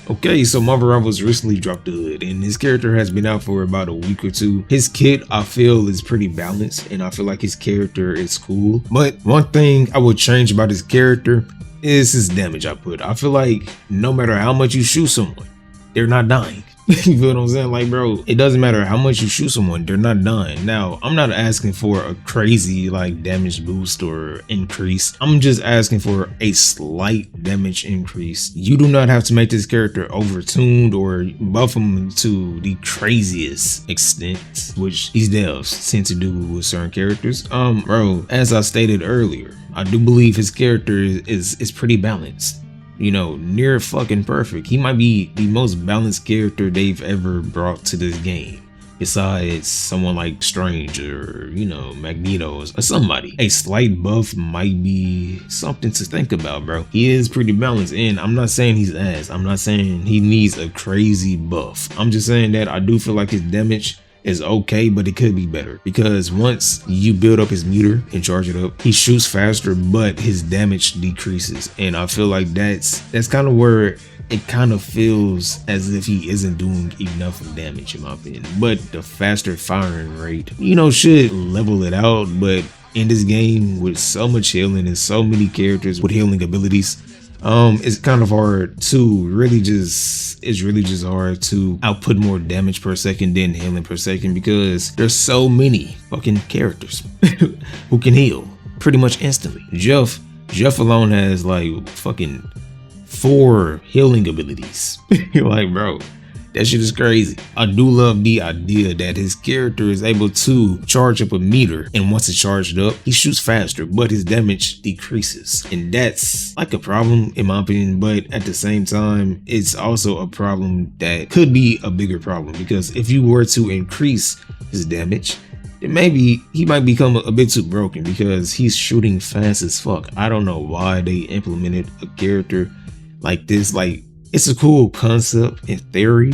Okay, so Marvel Rivals recently dropped the hood, and his character has been out for about a week or two. His kit, I feel, is pretty balanced, and I feel like his character is cool. But one thing I would change about his character is his damage output. I feel like no matter how much you shoot someone, they're not dying. You feel what I'm saying? Like, bro, it doesn't matter how much you shoot someone, they're not dying. Now, I'm not asking for a crazy like damage boost or increase. I'm just asking for a slight damage increase. You do not have to make this character overtuned or buff him to the craziest extent, which these devs tend to do with certain characters. Bro, as I stated earlier, I do believe his character is pretty balanced. You know, near fucking perfect. He might be the most balanced character they've ever brought to this game, besides someone like Strange or, you know, Magneto or somebody. A slight buff might be something to think about, bro. He is pretty balanced, and I'm not saying he's ass. I'm not saying he needs a crazy buff. I'm just saying that I do feel like his damage is okay, but it could be better, because once you build up his meter and charge it up, he shoots faster, but his damage decreases, and I feel like that's kind of where it kind of feels as if he isn't doing enough damage, in my opinion. But the faster firing rate, you know, should level it out. But in this game with so much healing and so many characters with healing abilities, it's kind of hard to really just hard to output more damage per second than healing per second, because there's so many fucking characters who can heal pretty much instantly. Jeff alone has like fucking 4 healing abilities. Like, bro, that shit is crazy. I do love the idea that his character is able to charge up a meter, and once it's charged up, he shoots faster, but his damage decreases. And that's like a problem in my opinion, but at the same time, it's also a problem that could be a bigger problem, because if you were to increase his damage, then maybe he might become a bit too broken, because he's shooting fast as fuck. I don't know why they implemented a character like this. Like, it's a cool concept in theory,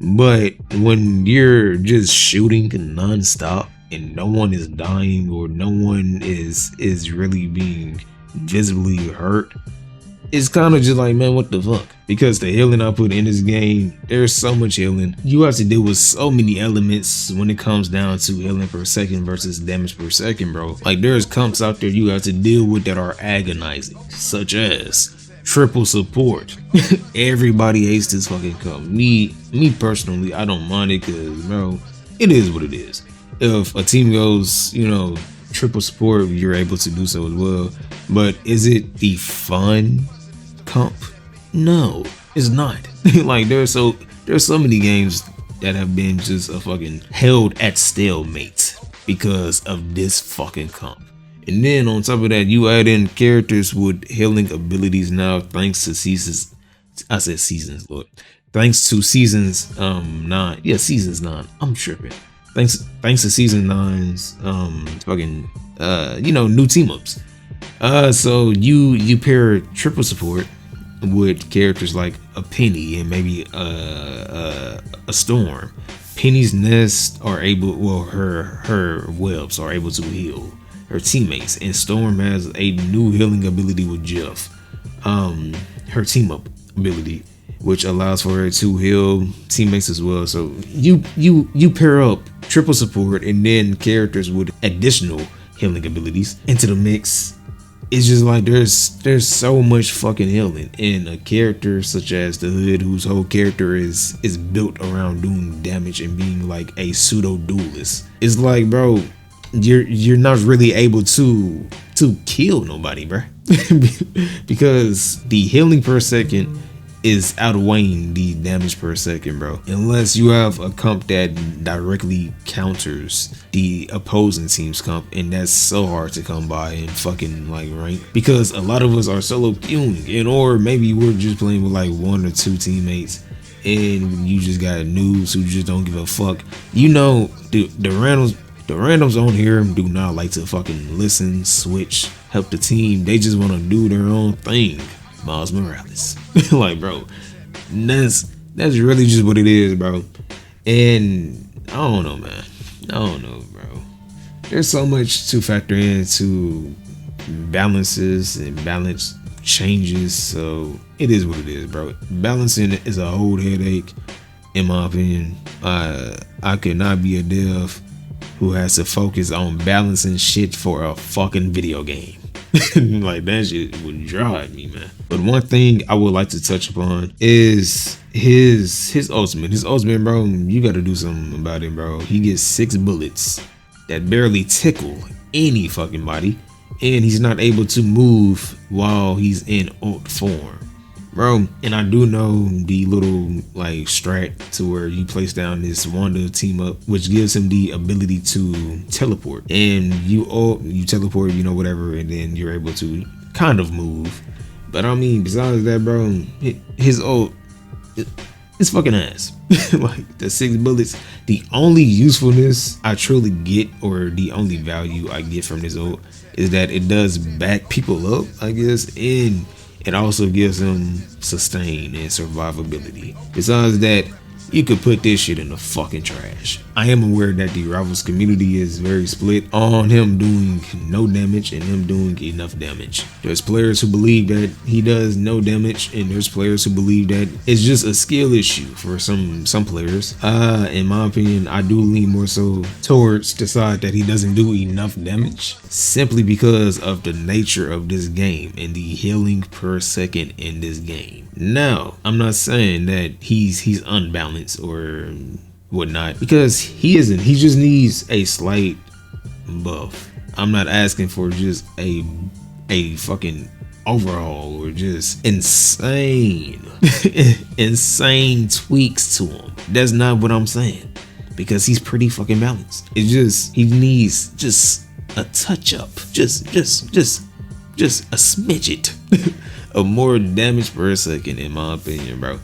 but when you're just shooting non-stop and no one is dying or no one is really being visibly hurt, it's kind of just like, man, what the fuck? Because the healing output in this game, there's so much healing. You have to deal with so many elements when it comes down to healing per second versus damage per second, bro. Like, there's comps out there you have to deal with that are agonizing, such as triple support. Everybody hates this fucking comp. Me personally, I don't mind it, because, bro, it is what it is. If a team goes, you know, triple support, you're able to do so as well. But is it the fun comp? No, it's not. Like, there's so many games that have been just a fucking held at stalemate because of this fucking comp. And then on top of that, you add in characters with healing abilities now, thanks to seasons. I said seasons, Lord. Thanks to seasons 9. Yeah, seasons 9. I'm tripping. Thanks to season 9's you know, new team ups. So you pair triple support with characters like a Penny and maybe a Storm. Penny's nests are able, well, her webs are able to heal her teammates, and Storm has a new healing ability with Jeff, her team up ability, which allows for her to heal teammates as well. So you pair up triple support and then characters with additional healing abilities into the mix. It's just like there's so much fucking healing in a character such as the Hood, whose whole character is built around doing damage and being like a pseudo duelist. It's like, bro, you're not really able to kill nobody, bro. Because the healing per second is outweighing the damage per second, bro. Unless you have a comp that directly counters the opposing team's comp, and that's so hard to come by in fucking like rank, because a lot of us are solo queuing, and or maybe we're just playing with like 1 or 2 teammates, and you just got noobs who just don't give a fuck. You know, the randoms on here do not like to fucking listen, switch, help the team. They just want to do their own thing. Miles Morales. Like, bro, that's really just what it is, bro. And I don't know, man. I don't know, bro. There's so much to factor into balances and balance changes. So it is what it is, bro. Balancing is a whole headache, in my opinion. I could not be a dev who has to focus on balancing shit for a fucking video game. Like, that shit would drive me, man. But one thing I would like to touch upon is his ultimate. His ultimate, bro, you gotta do something about it, bro. He gets 6 bullets that barely tickle any fucking body, and he's not able to move while he's in ult form, bro. And I do know the little like strat to where you place down this Wanda team up, which gives him the ability to teleport, and you teleport, you know, whatever, and then you're able to kind of move. But I mean, besides that, bro, his ult, it's fucking ass. Like, the 6 bullets, the only usefulness I truly get, or the only value I get from this ult, is that it does back people up, I guess, and it also gives them sustain and survivability. Besides that, you could put this shit in the fucking trash. I am aware that the Rivals community is very split on him doing no damage and him doing enough damage. There's players who believe that he does no damage, and there's players who believe that it's just a skill issue for some players. In my opinion, I do lean more so towards the side that he doesn't do enough damage, simply because of the nature of this game and the healing per second in this game. Now, I'm not saying that he's unbalanced or whatnot, because he isn't. He just needs a slight buff. I'm not asking for just a fucking overhaul or just insane insane tweaks to him. That's not what I'm saying, because he's pretty fucking balanced. It's just he needs just a touch up, just a smidget of more damage per second, in my opinion, bro.